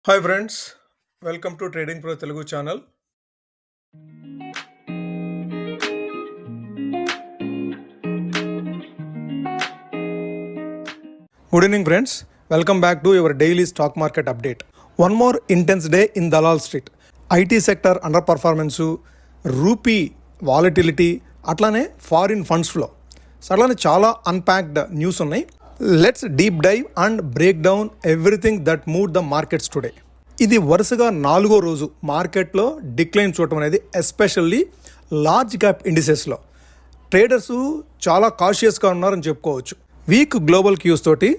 Hi friends, welcome to trading pro Telugu channel. Good evening friends, welcome back to your daily stock market update. One more intense day in Dalal street. IT sector underperformance, rupee volatility, అట్లానే foreign funds flow, so అట్లానే చాలా unpacked news ఉన్నాయి. Let's deep dive and break down everything that move the markets today. ఇది వరుసగా 4వ రోజు మార్కెట్లో decline చూడటం అనేది, ఎస్పెషల్లీ లార్జ్ క్యాప్ ఇండిసెస్లో ట్రేడర్స్ చాలా కాషియస్గా ఉన్నారని చెప్పుకోవచ్చు. వీక్ గ్లోబల్ క్యూస్ తోటి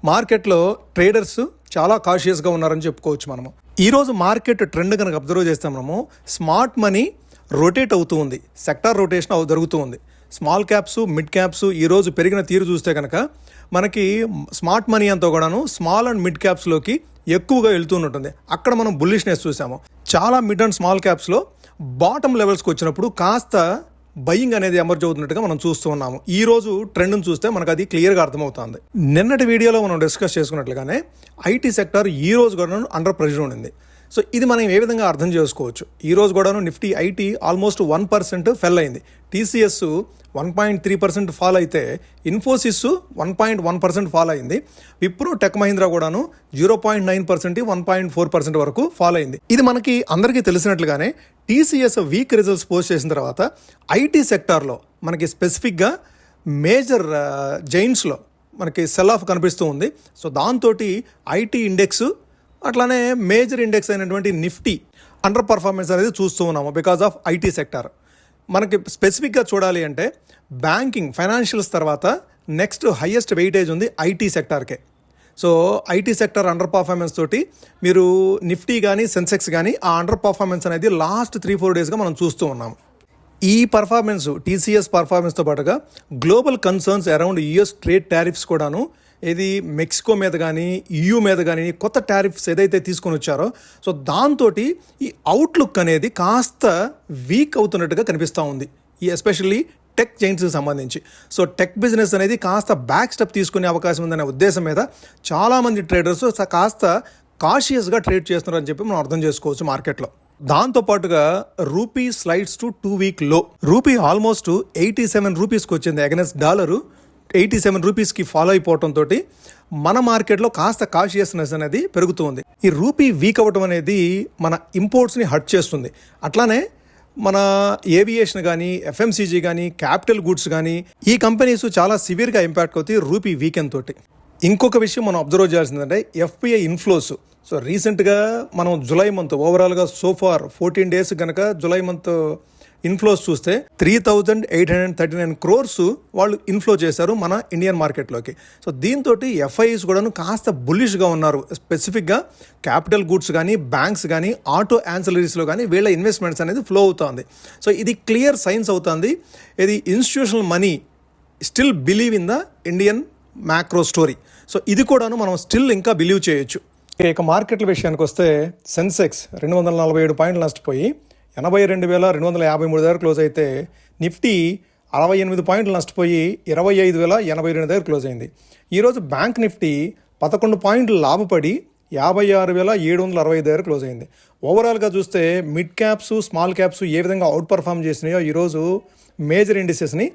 మార్కెట్లో ట్రేడర్స్ చాలా కాషియస్గా ఉన్నారని చెప్పుకోవచ్చు. మనము ఈరోజు మార్కెట్ ట్రెండ్ కనుక అబ్జర్వ్ చేస్తే మనము స్మార్ట్ మనీ రొటేట్ అవుతూ ఉంది, సెక్టార్ రొటేషన్ జరుగుతూ ఉంది. స్మాల్ క్యాప్స్, మిడ్ క్యాప్స్ ఈరోజు పెరిగిన తీరు చూస్తే కనుక మనకి స్మార్ట్ మనీ అంతా కూడాను స్మాల్ అండ్ మిడ్ క్యాప్స్లోకి ఎక్కువగా వెళ్తూనే. అక్కడ మనం బుల్లిష్నెస్ చూసాము. చాలా మిడ్ అండ్ స్మాల్ క్యాప్స్లో బాటమ్ లెవెల్స్కి వచ్చినప్పుడు కాస్త బయింగ్ అనేది ఎమర్జ్ అవుతున్నట్టుగా మనం చూస్తూ ఉన్నాము. ఈ రోజు ట్రెండ్ని చూస్తే మనకు అది క్లియర్గా అర్థమవుతుంది. నిన్నటి వీడియోలో మనం డిస్కస్ చేసుకున్నట్లుగానే ఐటీ సెక్టర్ ఈ రోజు కూడా అండర్ ప్రెషర్ ఉండింది. సో ఇది మనం ఏ విధంగా అర్థం చేసుకోవచ్చు. ఈ రోజు కూడాను నిఫ్టీ ఐటీ ఆల్మోస్ట్ 1% ఫెల్ అయింది. టీసీఎస్ 1.3% ఫాల్ అయితే ఇన్ఫోసిస్ 1.1% ఫాల్ అయింది. విప్రో, టెక్ మహీంద్రా కూడాను 0.9%, 1.4% వరకు ఫాల్ అయింది. ఇది మనకి అందరికీ తెలిసినట్లుగానే టీసీఎస్ వీక్ రిజల్ట్స్ పోస్ట్ చేసిన తర్వాత ఐటీ సెక్టార్లో మనకి స్పెసిఫిక్గా మేజర్ జైంట్స్లో మనకి సెల్ ఆఫ్ కనిపిస్తూ ఉంది. సో దాంతో ఐటీ ఇండెక్స్ అట్లానే మేజర్ ఇండెక్స్ అయినటువంటి నిఫ్టీ అండర్ పర్ఫార్మెన్స్ అనేది చూస్తూ ఉన్నాము బికాజ్ ఆఫ్ ఐటీ సెక్టర్. మనకి స్పెసిఫిక్గా చూడాలి అంటే బ్యాంకింగ్, ఫైనాన్షియల్స్ తర్వాత నెక్స్ట్ హయ్యెస్ట్ వెయిటేజ్ ఉంది ఐటీ సెక్టార్కే. So IT sector underperformance తోటి మీరు నిఫ్టీ కానీ సెన్సెక్స్ కానీ ఆ అండర్ పర్ఫార్మెన్స్ అనేది లాస్ట్ 3-4 డేస్గా మనం చూస్తూ ఉన్నాము. ఈ పర్ఫార్మెన్స్ టీసీఎస్ పర్ఫార్మెన్స్తో పాటుగా global concerns around US trade tariffs కూడాను, ఇది మెక్సికో మీద కానీ EU మీద కానీ కొత్త టారిఫ్స్ ఏదైతే తీసుకొని వచ్చారో, సో దాంతో ఈ అవుట్లుక్ అనేది కాస్త వీక్ అవుతున్నట్టుగా కనిపిస్తూ ఉంది, ఈ ఎస్పెషల్లీ టెక్ జైంట్స్కి సంబంధించి. సో టెక్ బిజినెస్ అనేది కాస్త బ్యాక్ స్టెప్ తీసుకునే అవకాశం ఉందనే ఉద్దేశం మీద చాలామంది ట్రేడర్స్ కాస్త కాషియస్గా ట్రేడ్ చేస్తున్నారని చెప్పి మనం అర్థం చేసుకోవచ్చు మార్కెట్లో. దాంతోపాటుగా రూపీ స్లైడ్స్ టు 2 వీక్ లో. రూపీ ఆల్మోస్ట్ 87 రూపీస్కి వచ్చింది అగైన్స్ డాలరు. 87 రూపీస్కి ఫాలో అయిపోవడంతో మన మార్కెట్లో కాస్త కాషియస్నెస్ అనేది పెరుగుతుంది. ఈ రూపీ వీక్ అవ్వడం అనేది మన ఇంపోర్ట్స్ని హర్ట్ చేస్తుంది. అట్లానే మన ఏవియేషన్ కానీ, FMCG కానీ, క్యాపిటల్ గూడ్స్ కానీ ఈ కంపెనీస్ చాలా సివియర్గా ఇంపాక్ట్ అవుతాయి రూపీ వీకెండ్ తోటి. ఇంకొక విషయం మనం అబ్జర్వ్ చేయాల్సిందంటే FPI ఇన్ఫ్లోస్. సో రీసెంట్గా మనం జులై మంత్ ఓవరాల్గా సోఫార్ 14 డేస్ కనుక జులై మంత్ ఇన్ఫ్లోస్ చూస్తే 3,839 crores వాళ్ళు ఇన్ఫ్లో చేశారు మన ఇండియన్ మార్కెట్లోకి. సో దీంతో FIs కూడాను కాస్త బుల్లిష్గా ఉన్నారు. స్పెసిఫిక్గా క్యాపిటల్ గూడ్స్ కానీ, బ్యాంక్స్ కానీ, ఆటో యాన్సిలరీస్లో కానీ వీళ్ళ ఇన్వెస్ట్మెంట్స్ అనేది ఫ్లో అవుతుంది. సో ఇది క్లియర్ సైన్స్ అవుతుంది. ఇది institutional money still believe in the Indian macro story. So ఇది కూడాను మనం స్టిల్ ఇంకా బిలీవ్ చేయొచ్చు. ఇక మార్కెట్ల విషయానికి వస్తే సెన్సెక్స్ 247 పాయింట్లు నష్టపోయి 82,253 దగ్గర క్లోజ్ అయితే, నిఫ్టీ 68 పాయింట్లు నష్టపోయి 25,082 దగ్గర క్లోజ్ అయింది. ఈరోజు బ్యాంక్ నిఫ్టీ 11 పాయింట్లు లాభపడి 56,765 దగ్గర క్లోజ్ అయింది. ఓవరాల్గా చూస్తే మిడ్ క్యాప్స్, స్మాల్ క్యాప్స్ ఏ విధంగా అవుట్ పర్ఫామ్ చేసినాయో ఈరోజు మేజర్ ఇండిసెస్ని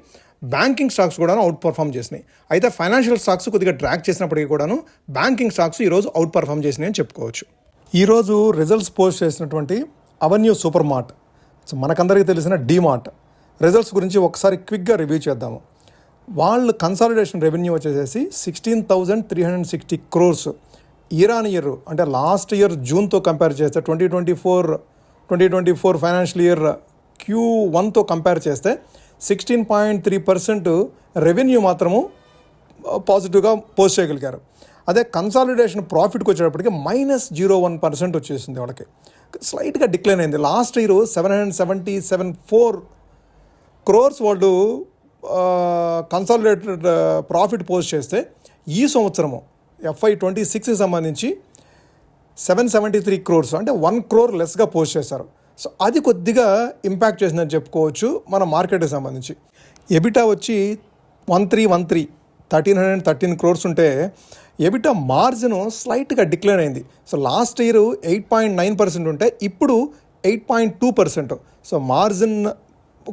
బ్యాంకింగ్ స్టాక్స్ కూడా అవుట్ పర్ఫామ్ చేసినాయి. అయితే ఫైనాన్షియల్ స్టాక్స్ కొద్దిగా ట్రాక్ చేసినప్పటికీ కూడాను బ్యాంకింగ్ స్టాక్స్ ఈరోజు అవుట్ పర్ఫామ్ చేసినాయి అని చెప్పుకోవచ్చు. ఈరోజు రిజల్ట్స్ పోస్ట్ చేసినటువంటి అవెన్యూ సూపర్ మార్ట్, సో మనకందరికీ తెలిసిన డీమార్ట్ రిజల్ట్స్ గురించి ఒకసారి క్విక్గా రివ్యూ చేద్దాము. వాళ్ళు కన్సాలిడేషన్ రెవెన్యూ వచ్చేసి 16,360 crores ఇయర్ ఆన్ ఇయర్, అంటే లాస్ట్ ఇయర్ జూన్తో కంపేర్ చేస్తే 2024 ఫైనాన్షియల్ ఇయర్ Q1తో కంపేర్ చేస్తే 16.3% రెవెన్యూ మాత్రము పాజిటివ్గా పోస్ట్ చేయగలిగారు. అదే కన్సాలిడేషన్ ప్రాఫిట్కి వచ్చేటప్పటికి -0.1% వచ్చేసింది. వాళ్ళకి స్లైట్గా డిక్లైన్ అయింది. లాస్ట్ ఇయర్ 774 crores వాళ్ళు కన్సాలిడేటెడ్ ప్రాఫిట్ పోస్ట్ చేస్తే, ఈ సంవత్సరము FY26కి సంబంధించి 773 crores, అంటే 1 crore లెస్గా పోస్ట్ చేశారు. సో అది కొద్దిగా ఇంపాక్ట్ చేసిందని చెప్పుకోవచ్చు మన మార్కెట్కి సంబంధించి. ఎబిటా వచ్చి 1313 crores ఉంటే ఎబిటా మార్జిన్ స్లైట్గా డిక్లైన్ అయింది. సో లాస్ట్ ఇయర్ 8.9% ఉంటే ఇప్పుడు 8.2%. సో మార్జిన్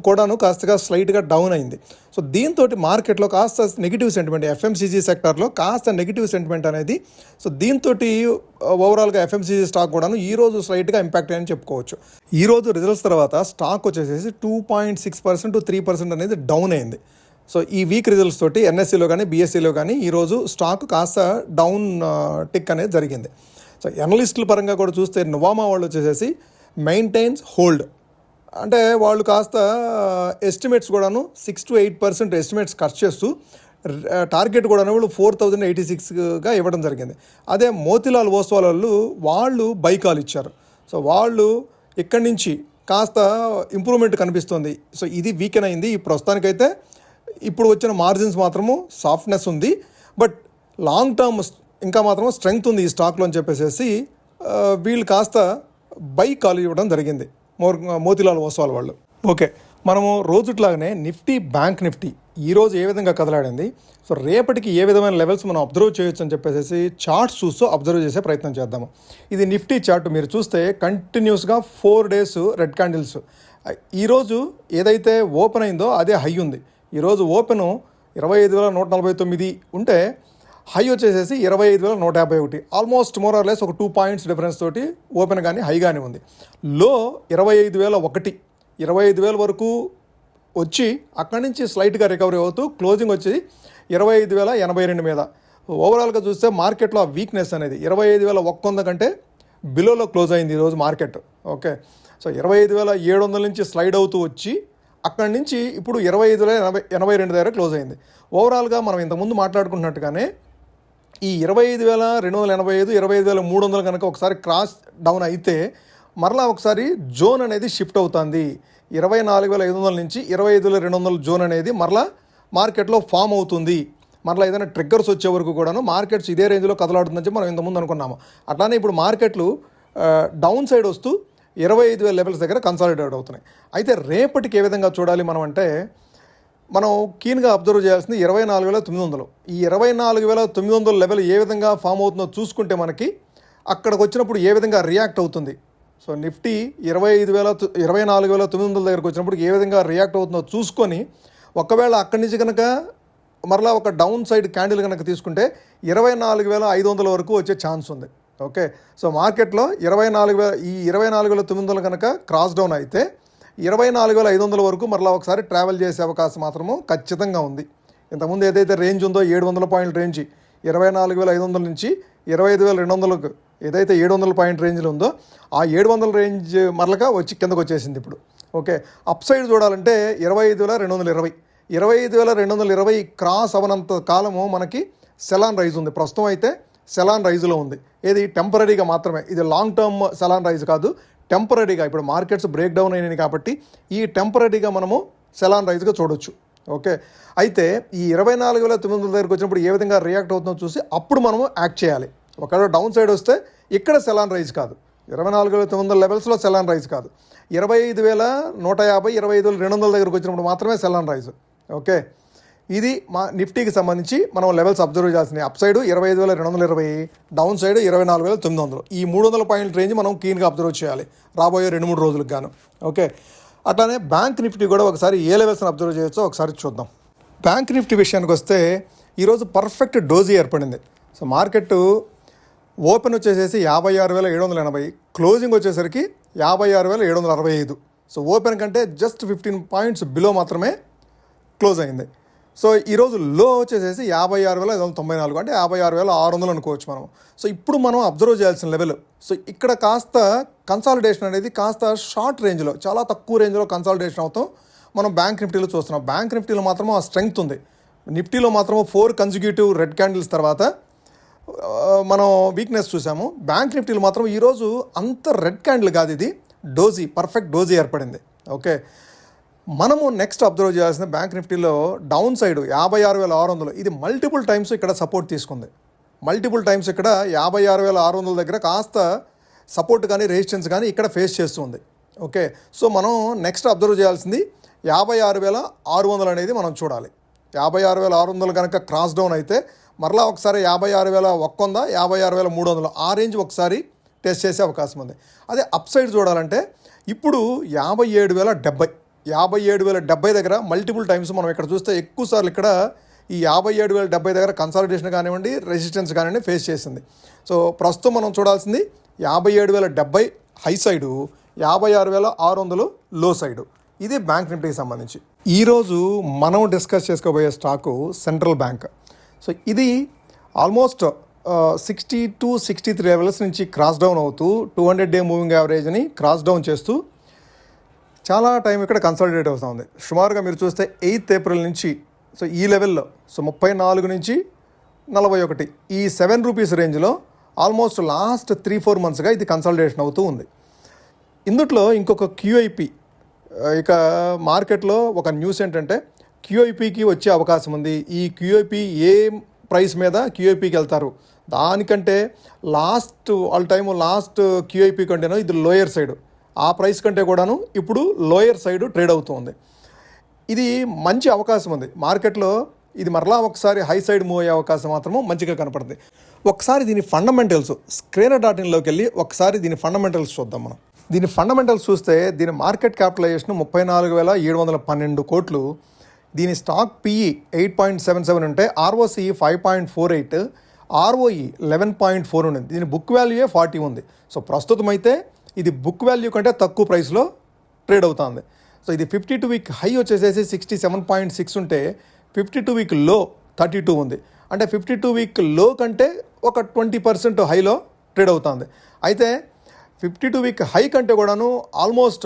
కూడాను కాస్తగా స్లైట్గా డౌన్ అయింది. సో దీంతో మార్కెట్లో కాస్త నెగిటివ్ సెంటిమెంట్, ఎఫ్ఎంసీజీ సెక్టార్లో కాస్త నెగిటివ్ సెంటిమెంట్ అనేది, సో దీంతో ఓవరాల్గా ఎఫ్ఎంసీజీ స్టాక్ కూడాను ఈరోజు స్లైట్గా ఇంపాక్ట్ అయ్యని చెప్పుకోవచ్చు. ఈరోజు రిజల్ట్స్ తర్వాత స్టాక్ వచ్చేసి 2.6% to 3% అనేది డౌన్ అయింది. సో ఈ వీక్ రిజల్ట్స్ తోటి ఎన్ఎస్సీలో కానీ బీఎస్సీలో కానీ ఈరోజు స్టాక్ కాస్త డౌన్ టిక్ అనేది జరిగింది. సో ఎనలిస్టుల పరంగా కూడా చూస్తే నువామా వాళ్ళు వచ్చేసి మెయింటైన్స్ హోల్డ్, అంటే వాళ్ళు కాస్త ఎస్టిమేట్స్ కూడాను 6 to 8% ఎస్టిమేట్స్ ఖర్చు చేస్తూ టార్గెట్ కూడాను వాళ్ళు 4086గా ఇవ్వడం జరిగింది. అదే మోతీలాల్ ఓస్వాల్ వాళ్ళు బైకాల్ ఇచ్చారు. సో వాళ్ళు ఇక్కడి నుంచి కాస్త ఇంప్రూవ్మెంట్ కనిపిస్తుంది. సో ఇది వీకెన్ అయింది. ఈ ప్రస్తుతానికైతే ఇప్పుడు వచ్చిన మార్జిన్స్ మాత్రము సాఫ్ట్నెస్ ఉంది, బట్ లాంగ్ టర్మ్ ఇంకా మాత్రం స్ట్రెంగ్త్ ఉంది ఈ స్టాక్లో అని చెప్పేసి వీళ్ళు కాస్త బై కాల్ ఇవ్వడం జరిగింది మోతీలాల్ ఓస్వాల్ వాళ్ళు. ఓకే, మనము రోజుట్లాగానే నిఫ్టీ, బ్యాంక్ నిఫ్టీ ఈరోజు ఏ విధంగా కదలాడింది, సో రేపటికి ఏ విధమైన లెవెల్స్ మనం అబ్జర్వ్ చేయొచ్చు అని చెప్పేసి చార్ట్స్ చూస్తూ అబ్జర్వ్ చేసే ప్రయత్నం చేద్దాము. ఇది నిఫ్టీ చార్ట్ మీరు చూస్తే కంటిన్యూస్గా 4 days రెడ్ క్యాండిల్స్. ఈరోజు ఏదైతే ఓపెన్ అయిందో అదే హై ఉంది. ఈరోజు ఓపెను 25,149 ఉంటే హై వచ్చేసి 25,151, ఆల్మోస్ట్ మోర్ ఆర్ లెస్ ఒక 2 points డిఫరెన్స్ తోటి ఓపెన్ కానీ హై కానీ ఉంది. లో 25,001, 25,000 వరకు వచ్చి అక్కడి నుంచి స్లైట్గా రికవరీ అవుతూ క్లోజింగ్ వచ్చి 25,082 మీద. ఓవరాల్గా చూస్తే మార్కెట్లో ఆ వీక్నెస్ అనేది 25,100 కంటే బిలోలో క్లోజ్ అయింది ఈరోజు మార్కెట్. ఓకే, సో 25,700 నుంచి స్లైడ్ అవుతూ వచ్చి అక్కడి నుంచి ఇప్పుడు 25,082 దగ్గర క్లోజ్ అయింది. ఓవరాల్గా మనం ఇంతకుముందు మాట్లాడుకుంటున్నట్టుగానే ఈ 25,285, 25,300 కనుక ఒకసారి క్రాస్ డౌన్ అయితే మరలా ఒకసారి జోన్ అనేది షిఫ్ట్ అవుతుంది. 24,500 నుంచి 25,200 జోన్ అనేది మరలా మార్కెట్లో ఫామ్ అవుతుంది. మరలా ఏదైనా ట్రిగ్గర్స్ వచ్చే వరకు కూడాను మార్కెట్స్ ఇదే రేంజ్లో కదలాడుతుందని చెప్పి మనం ఇంతకుముందు అనుకున్నాము. అట్లానే ఇప్పుడు మార్కెట్లు డౌన్ సైడ్ వస్తూ 25,000 లెవెల్స్ దగ్గర కన్సాలిడేట్ అవుతున్నాయి. అయితే రేపటికి ఏ విధంగా చూడాలి మనం అంటే, మనం కీన్గా అబ్జర్వ్ చేయాల్సింది 24,900. ఈ 24,900 లెవెల్ ఏ విధంగా ఫామ్ అవుతుందో చూసుకుంటే మనకి అక్కడికి వచ్చినప్పుడు ఏ విధంగా రియాక్ట్ అవుతుంది. సో నిఫ్టీ 24,900 దగ్గరకు వచ్చినప్పుడు ఏ విధంగా రియాక్ట్ అవుతుందో చూసుకొని, ఒకవేళ అక్కడి నుంచి కనుక మరలా ఒక డౌన్ సైడ్ క్యాండిల్ కనుక తీసుకుంటే 24,500 వరకు వచ్చే ఛాన్స్ ఉంది. ఓకే, సో మార్కెట్లో 24,900 కనుక క్రాస్ డౌన్ అయితే 24,500 వరకు మరలా ఒకసారి ట్రావెల్ చేసే అవకాశం మాత్రము ఖచ్చితంగా ఉంది. ఇంతకుముందు ఏదైతే రేంజ్ ఉందో 700 పాయింట్ రేంజ్, 24,500 నుంచి 25,200కు ఏదైతే 700 పాయింట్ రేంజ్లో ఉందో ఆ 700 రేంజ్ మరలగా వచ్చి కిందకు వచ్చేసింది ఇప్పుడు. ఓకే, అప్ సైడ్ చూడాలంటే 25,220, 25,220 క్రాస్ అవనంత కాలము మనకి సెలాన్ రైజ్ ఉంది. ప్రస్తుతం అయితే సెలాన్ రైజ్లో ఉంది. ఏది టెంపరీగా మాత్రమే, ఇది లాంగ్ టర్మ్ సెలాన్ రైజ్ కాదు, టెంపరీగా. ఇప్పుడు మార్కెట్స్ బ్రేక్ డౌన్ అయినాయి కాబట్టి ఈ టెంపరీగా మనము సెలాన్ రైజ్గా చూడొచ్చు. ఓకే, అయితే ఈ 24,900 దగ్గరికి వచ్చినప్పుడు ఏ విధంగా రియాక్ట్ అవుతుందో చూసి అప్పుడు మనము యాక్ట్ చేయాలి. ఒకవేళ డౌన్ సైడ్ వస్తే ఇక్కడ సెలాన్ రైజ్ కాదు, 24,900 లెవెల్స్లో సెలాన్ రైజ్ కాదు, 25,150, 25,200 దగ్గరికి వచ్చినప్పుడు మాత్రమే సెలాన్ రైజ్. ఓకే, ఇది మా నిఫ్టీకి సంబంధించి మనం లెవెల్స్ అబ్జర్వ్ చేయాల్సినవి. Upside 25,220, downside 24,900. ఈ 300 పాయింట్ రేంజ్ మనం క్లీన్గా అబ్జర్వ్ చేయాలి రాబోయే 2-3 రోజులకు గాను. ఓకే, అట్లానే బ్యాంక్ నిఫ్టీ కూడా ఒకసారి ఏ లెవెల్స్ని అబ్జర్వ్ చేయొచ్చో ఒకసారి చూద్దాం. బ్యాంక్ నిఫ్టీ విషయానికి వస్తే ఈరోజు పర్ఫెక్ట్ డోజీ ఏర్పడింది. సో మార్కెట్ ఓపెన్ వచ్చేసేసి 56,780, క్లోజింగ్ వచ్చేసరికి 56,765. సో ఓపెన్ కంటే జస్ట్ 15 పాయింట్స్ బిలో మాత్రమే క్లోజ్ అయింది. సో ఈరోజు లో వచ్చేసేసి 56,594, అంటే 56,600 అనుకోవచ్చు మనం. సో ఇప్పుడు మనం అబ్జర్వ్ చేయాల్సిన లెవెల్, సో ఇక్కడ కాస్త కన్సాలిడేషన్ అనేది కాస్త షార్ట్ రేంజ్లో, చాలా తక్కువ రేంజ్లో కన్సాలిడేషన్ అవుతాం మనం బ్యాంక్ నిఫ్టీలో చూస్తున్నాం. బ్యాంక్ నిఫ్టీలో మాత్రం ఆ స్ట్రెంగ్త్ ఉంది. నిఫ్టీలో మాత్రం 4 కన్సిక్యూటివ్ రెడ్ క్యాండిల్స్ తర్వాత మనం వీక్నెస్ చూసాము. బ్యాంక్ నిఫ్టీలో మాత్రం ఈరోజు అంత రెడ్ క్యాండిల్ కాదు, ఇది డోజీ, పర్ఫెక్ట్ డోజీ ఏర్పడింది. ఓకే, మనము నెక్స్ట్ అబ్జర్వ్ చేయాల్సిన బ్యాంక్ నిఫ్టీలో డౌన్ సైడ్ 56,600, ఇది మల్టిపుల్ టైమ్స్ ఇక్కడ సపోర్ట్ తీసుకుంది. మల్టిపుల్ టైమ్స్ ఇక్కడ 56,600 దగ్గర కాస్త సపోర్ట్ కానీ రెసిస్టెన్స్ కానీ ఇక్కడ ఫేస్ చేస్తుంది. ఓకే, సో మనం నెక్స్ట్ అబ్జర్వ్ చేయాల్సింది 56,600 అనేది మనం చూడాలి. 56,600 కనుక క్రాస్ డౌన్ అయితే మరలా ఒకసారి 56,100 56,300 ఆ రేంజ్ ఒకసారి టెస్ట్ చేసే అవకాశం ఉంది. అదే అప్ సైడ్ చూడాలంటే ఇప్పుడు 57,070 57,070 దగ్గర మల్టిపుల్ టైమ్స్ మనం ఇక్కడ చూస్తే ఎక్కువ సార్లు ఇక్కడ ఈ 57,070 దగ్గర కన్సాలిడేషన్ కానివ్వండి, రెసిస్టెన్స్ కానివ్వండి ఫేస్ చేసింది. సో ప్రస్తుతం మనం చూడాల్సింది 57,070 హై సైడు, 56,600 లో సైడు. ఇది బ్యాంక్ నిఫ్టీకి సంబంధించి. ఈరోజు మనం డిస్కస్ చేసుకోబోయే స్టాకు సెంట్రల్ బ్యాంక్. సో ఇది ఆల్మోస్ట్ 60-63 లెవెల్స్ నుంచి క్రాస్ డౌన్ అవుతూ 200-డే మూవింగ్ యావరేజ్ని క్రాస్ డౌన్ చేస్తూ చాలా టైం ఇక్కడ కన్సాలిడేట్ అవుతూ ఉంది. సుమారుగా మీరు చూస్తే 8th ఏప్రిల్ నుంచి సో ఈ లెవెల్లో 34 నుంచి 41 ఈ 7 రూపీస్ రేంజ్లో ఆల్మోస్ట్ లాస్ట్ 3-4 మంత్స్గా ఇది కన్సాలిడేషన్ అవుతూ ఉంది. ఇందుట్లో ఇంకొక క్యూఐపి ఇక మార్కెట్లో ఒక న్యూస్ ఏంటంటే క్యూఐపికి వచ్చే అవకాశం ఉంది. ఈ క్యూఐపి ఏ ప్రైస్ మీద క్యూఐపికి వెళ్తారు, దానికంటే లాస్ట్ క్యూఐపి కంటేనో ఇది లోయర్ సైడ్, ఆ ప్రైస్ కంటే కూడాను ఇప్పుడు లోయర్ సైడ్ ట్రేడ్ అవుతుంది. ఇది మంచి అవకాశం ఉంది మార్కెట్లో. ఇది మరలా ఒకసారి హై సైడ్ మూవ్ అయ్యే అవకాశం మాత్రము మంచిగా కనపడుతుంది. ఒకసారి దీని ఫండమెంటల్స్ స్క్రీనర్.inలోకి వెళ్ళి ఒకసారి దీని ఫండమెంటల్స్ చూద్దాం. మనం దీని ఫండమెంటల్స్ చూస్తే దీని మార్కెట్ క్యాపిటలైజేషన్ 34,712 కోట్లు, దీని స్టాక్ పిఈ 8.77 ఉంటే ఆర్ఓసి 5.48, ఆర్ఓఈ 11.4 ఉంది. దీని బుక్ వాల్యూయే 40 ఉంది. సో ప్రస్తుతం అయితే ఇది బుక్ వాల్యూ కంటే తక్కువ ప్రైస్లో ట్రేడ్ అవుతుంది. సో ఇది 52 వీక్ హై వచ్చేసేసి 67.6 ఉంటే 52 వీక్ లో 32 ఉంది. అంటే 52 వీక్ లో కంటే ఒక 20% హైలో ట్రేడ్ అవుతుంది. అయితే 52 వీక్ హై కంటే కూడాను ఆల్మోస్ట్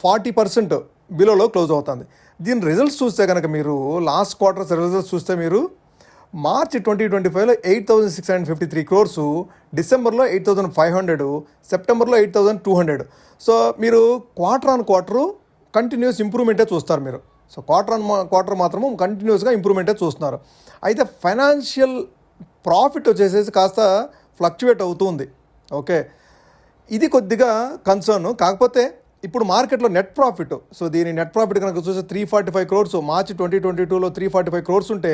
40% బిలోలో క్లోజ్ అవుతుంది. దీని రిజల్ట్స్ చూస్తే కనుక మీరు లాస్ట్ క్వార్టర్స్ రిజల్ట్స్ చూస్తే మీరు మార్చ్ 2025లో 8,653 క్రోర్స్, డిసెంబర్లో 8,500, సెప్టెంబర్లో 8,200. సో మీరు క్వార్టర్ ఆన్ క్వార్టరు కంటిన్యూస్ ఇంప్రూవ్మెంటే చూస్తారు మీరు. సో క్వార్టర్ మాత్రము కంటిన్యూస్గా ఇంప్రూవ్మెంటే చూస్తున్నారు. అయితే ఫైనాన్షియల్ ప్రాఫిట్ వచ్చేసేసి కాస్త ఫ్లక్చువేట్ అవుతుంది. ఓకే, ఇది కొద్దిగా కన్సర్న్. కాకపోతే ఇప్పుడు మార్కెట్లో నెట్ ప్రాఫిట్, సో దీని నెట్ ప్రాఫిట్ కనుక చూస్తే 345 క్రోర్స్, మార్చ్ 2022లో 345 క్రోర్స్ ఉంటే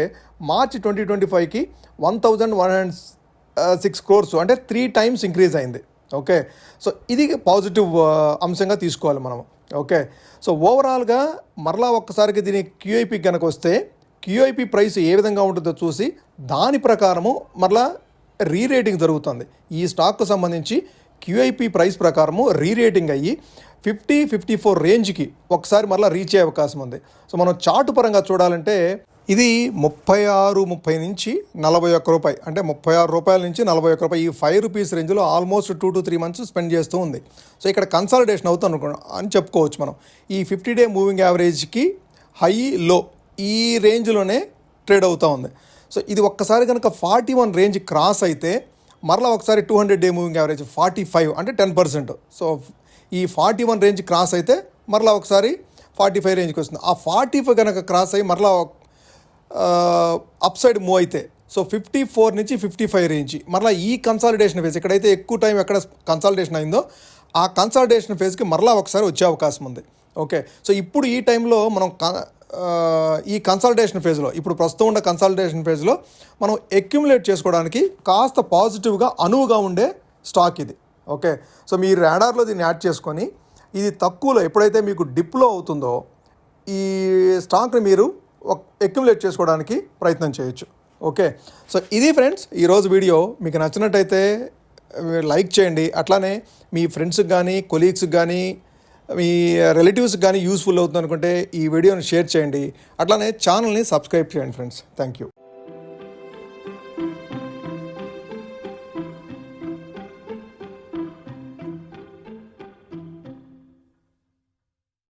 మార్చ్ 2025కి 1,106 క్రోర్స్, అంటే 3 times ఇంక్రీజ్ అయింది. ఓకే, సో ఇది పాజిటివ్ అంశంగా తీసుకోవాలి మనం. ఓకే, సో ఓవరాల్గా మరలా ఒక్కసారికి దీని క్యూఐపి కనుక వస్తే క్యూఐపి ప్రైస్ ఏ విధంగా ఉంటుందో చూసి దాని ప్రకారము మరలా రీరేటింగ్ జరుగుతుంది. ఈ స్టాక్కు సంబంధించి క్యూఐపి ప్రైస్ ప్రకారము రీరేటింగ్ అయ్యి 50-54 రేంజ్కి ఒకసారి మరలా రీచ్ అయ్యే అవకాశం ఉంది. సో మనం చార్టు పరంగా చూడాలంటే ఇది 36-30 నుంచి 41 రూపాయి, అంటే 36 రూపాయల నుంచి 41 రూపాయి, ఈ 5 రూపీస్ రేంజ్లో ఆల్మోస్ట్ 2-3 మంత్స్ స్పెండ్ చేస్తూ ఉంది. సో ఇక్కడ కన్సాలిడేషన్ అవుతుంది అని చెప్పుకోవచ్చు మనం. ఈ 50-డే మూవింగ్ యావరేజ్కి హై లో ఈ రేంజ్లోనే ట్రేడ్ అవుతూ ఉంది. సో ఇది ఒక్కసారి కనుక 41 రేంజ్ క్రాస్ అయితే మరలా ఒకసారి 200-డే మూవింగ్ యావరేజ్ 45, అంటే 10%. సో ఈ 41 రేంజ్ క్రాస్ అయితే మరలా ఒకసారి 45 రేంజ్కి వస్తుంది. ఆ 45 కనుక క్రాస్ అయ్యి మరలా అప్ సైడ్ మూవ్ అయితే సో 54 నుంచి 55 రేంజ్ మరలా ఈ కన్సాలిడేషన్ ఫేజ్, ఎక్కడైతే ఎక్కువ టైం ఎక్కడ కన్సాలిడేషన్ అయిందో ఆ కన్సాలిడేషన్ ఫేజ్కి మరలా ఒకసారి వచ్చే అవకాశం ఉంది. ఓకే, సో ఇప్పుడు ఈ టైంలో మనం ఈ కన్సాలిడేషన్ ఫేజ్లో, ఇప్పుడు ప్రస్తుతం ఉన్న కన్సాలిడేషన్ ఫేజ్లో మనం అక్యుములేట్ చేసుకోవడానికి కాస్త పాజిటివ్గా అనువుగా ఉండే స్టాక్ ఇది. ఓకే, సో మీరు రాడార్లో దీన్ని యాడ్ చేసుకొని ఇది తక్కువలో ఎప్పుడైతే మీకు డిప్లో అవుతుందో ఈ స్టాక్ని మీరు అక్యుములేట్ చేసుకోవడానికి ప్రయత్నం చేయొచ్చు. ఓకే, సో ఇది ఫ్రెండ్స్ ఈరోజు వీడియో. మీకు నచ్చినట్టయితే లైక్ చేయండి, అట్లానే మీ ఫ్రెండ్స్కి కానీ కొలీగ్స్కి కానీ మీ రిలేటివ్స్కి కానీ యూస్ఫుల్ అవుతుంది అనుకుంటే ఈ వీడియోని షేర్ చేయండి, అట్లానే ఛానల్ని సబ్స్క్రైబ్ చేయండి ఫ్రెండ్స్. Thank you.